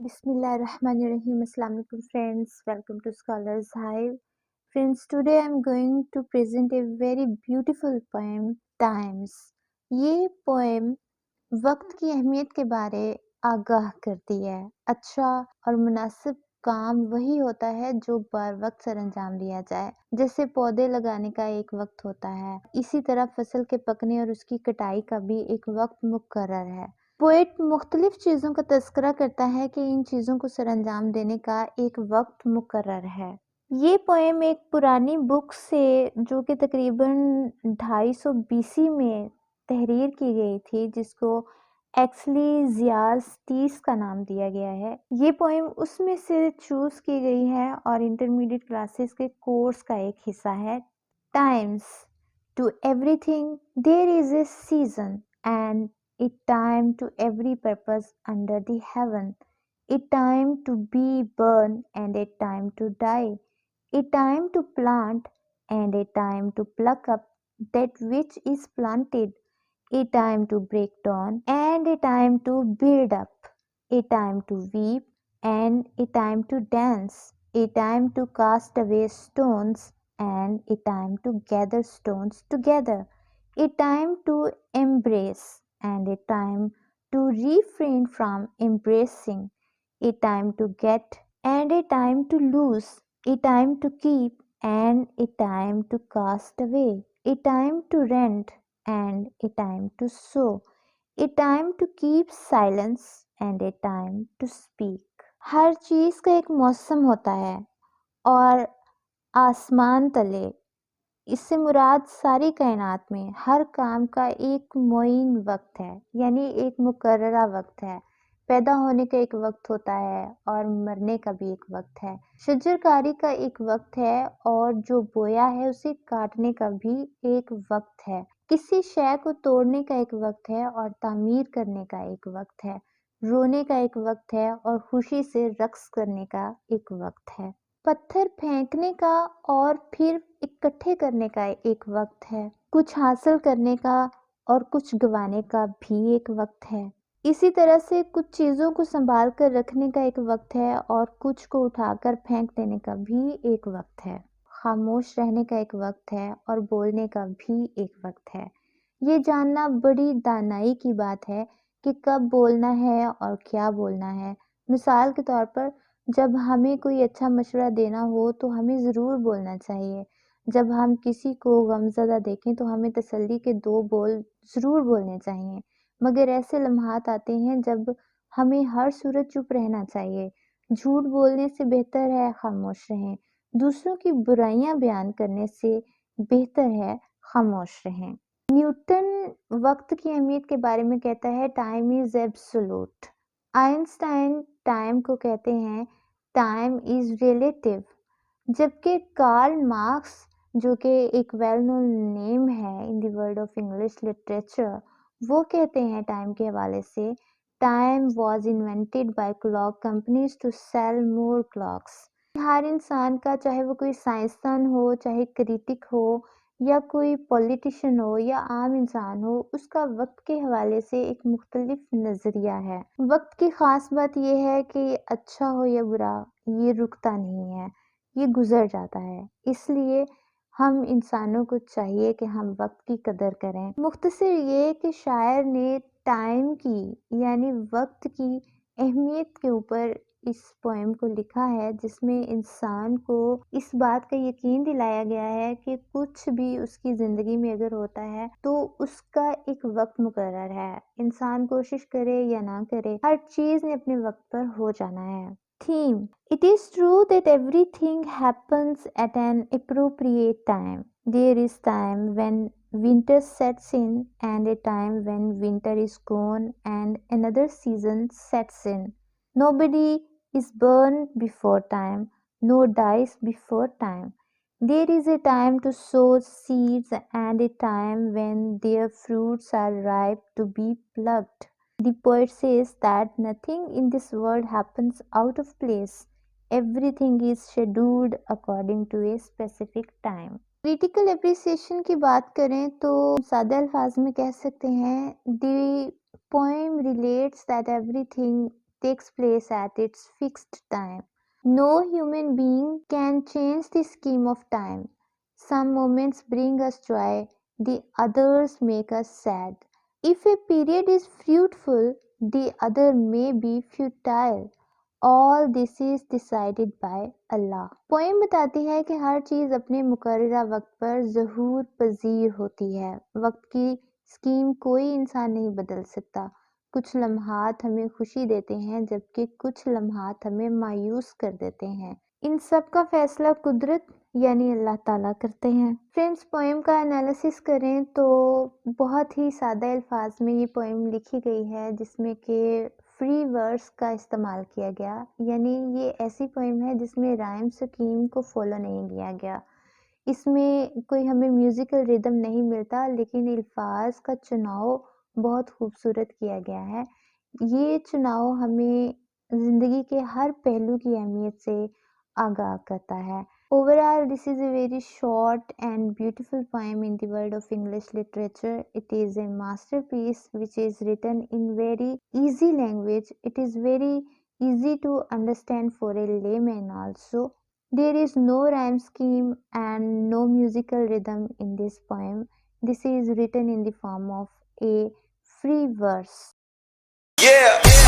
Bismillahirrahmanirrahim. Assalamu alaikum friends. Welcome to Scholars Hive. Friends, today I'm going to present a very beautiful poem, Times. ये poem वक्त की अहमियत के बारे आगाह करती है। अच्छा और मुनासिब काम वही होता है जो बर वक्त सर अंजाम लिया जाए। जैसे पौधे लगाने का एक वक्त होता है, इसी तरह फसल के पकने और उसकी कटाई का भी एक वक्त मुकर्रर है। पोएट मुख्तलिफ चीज़ों का तज़किरा करता है कि इन चीज़ों को सरअंजाम देने का एक वक्त मुकर्रर है। ये पोएम एक पुरानी बुक से जो कि तकरीबन 250 बीसी में तहरीर की गई थी, जिसको एक्सलीजियास्टिस का नाम दिया गया है। ये पोएम उसमें से चूज़ की गई है और इंटरमीडिएट क्लासेस के कोर्स का एक हिस्सा है। Times to everything there is a season and a time to every purpose under the heaven, a time to be born and a time to die, a time to plant and a time to pluck up that which is planted, a time to break down and a time to build up, a time to weep and a time to dance, a time to cast away stones and a time to gather stones together, a time to embrace and a time to refrain from embracing, a time to get and a time to lose, a time to keep and a time to cast away, a time to rent and a time to sow, a time to keep silence and a time to speak. हर चीज़ का एक मौसम होता है और आसमान तले इससे मुराद सारी कायनात में हर काम का एक मुअय्यन वक्त है, यानी एक मुकर्ररा वक्त है। पैदा होने का एक वक्त होता है और मरने का भी एक वक्त है। शजरकारी का एक वक्त है और जो बोया है उसे काटने का भी एक वक्त है। किसी शय को तोड़ने का एक वक्त है और तामीर करने का एक वक्त है। रोने का एक वक्त है और खुशी से रक्स करने का एक वक्त है। पत्थर फेंकने का और फिर इकट्ठे करने का एक वक्त है। कुछ हासिल करने का और कुछ गंवाने का भी एक वक्त है। इसी तरह से कुछ चीज़ों को संभाल कर रखने का एक वक्त है और कुछ को उठाकर फेंक देने का भी एक वक्त है। खामोश रहने का एक वक्त है और बोलने का भी एक वक्त है। ये जानना बड़ी दानाई की बात है कि कब बोलना है और क्या बोलना है। मिसाल के तौर पर जब हमें कोई अच्छा मशवरा देना हो तो हमें ज़रूर बोलना चाहिए। जब हम किसी को गमज़दा देखें तो हमें तसल्ली के 2 बोल ज़रूर बोलने चाहिए। मगर ऐसे लम्हात आते हैं जब हमें हर सूरत चुप रहना चाहिए। झूठ बोलने से बेहतर है खामोश रहें। दूसरों की बुराइयां बयान करने से बेहतर है खामोश रहें। न्यूटन वक्त की अहमियत के बारे में कहता है, time is absolute. Einstein time को कहते हैं टाइम इज़ रिलेटिव, जबकि कार्ल मार्क्स जो कि एक वेल नोन नेम है in the world of English literature, वो कहते हैं टाइम के हवाले से, time was invented by clock companies to sell more clocks. हर इंसान का, चाहे वो कोई साइंसदान हो, चाहे क्रिटिक हो या कोई पॉलिटिशियन हो या आम इंसान हो, उसका वक्त के हवाले से एक मुख्तलिफ नज़रिया है। वक्त की ख़ास बात यह है कि अच्छा हो या बुरा, ये रुकता नहीं है, ये गुज़र जाता है। इसलिए हम इंसानों को चाहिए कि हम वक्त की कदर करें। मुख्तसर ये कि शायर ने टाइम की यानी वक्त की अहमियत के ऊपर इस पोएम को लिखा है, जिसमें इंसान को इस बात का यकीन दिलाया गया है कि कुछ भी उसकी ज़िंदगी में अगर होता है तो उसका एक वक्त मुकर्रर है। इंसान कोशिश करे या ना करे, हर चीज़ ने अपने वक्त पर हो जाना है। Theme: It is true that everything happens at an appropriate time. There is time when winter sets in and a time when winter is gone and another season sets in. Nobody is born before time, nor dies before time. There is a time to sow seeds and a time when their fruits are ripe to be plucked. The poet says that nothing in this world happens out of place. Everything is scheduled according to a specific time. Critical appreciation की बात करें तो सादे अल्फाज में कह सकते हैं, The poem relates that everything takes place at its fixed time. No human being can change the scheme of time. Some moments bring us joy, the others make us sad. If a period is fruitful, the other may be futile. All this is decided by Allah. Poem बताती है कि हर चीज अपने मुकर्ररा वक्त पर ज़हूर पजीर होती है। वक्त की स्कीम कोई इंसान नहीं बदल सकता। कुछ लम्हात हमें खुशी देते हैं जबकि कुछ लम्हात हमें मायूस कर देते हैं। इन सब का फैसला कुदरत यानी अल्लाह ताला करते हैं। फ्रेंड्स, पोएम का एनालिसिस करें तो बहुत ही सादा अल्फाज में ये पोएम लिखी गई है जिसमें कि फ्री वर्स का इस्तेमाल किया गया, यानी ये ऐसी पोएम है जिसमें राइम स्कीम को फॉलो नहीं किया गया। इसमें कोई हमें म्यूजिकल रिदम नहीं मिलता, लेकिन अल्फाज का चुनाव बहुत खूबसूरत किया गया है। ये चुनाव हमें जिंदगी के हर पहलू की अहमियत से आगाह करता है। Overall, this is a very short and beautiful poem in the world of English literature. It is a masterpiece which is written in very easy language. It is very easy to understand for a layman also. There is no rhyme scheme and no musical rhythm in this poem. This is written in the form of a free verse. Yeah.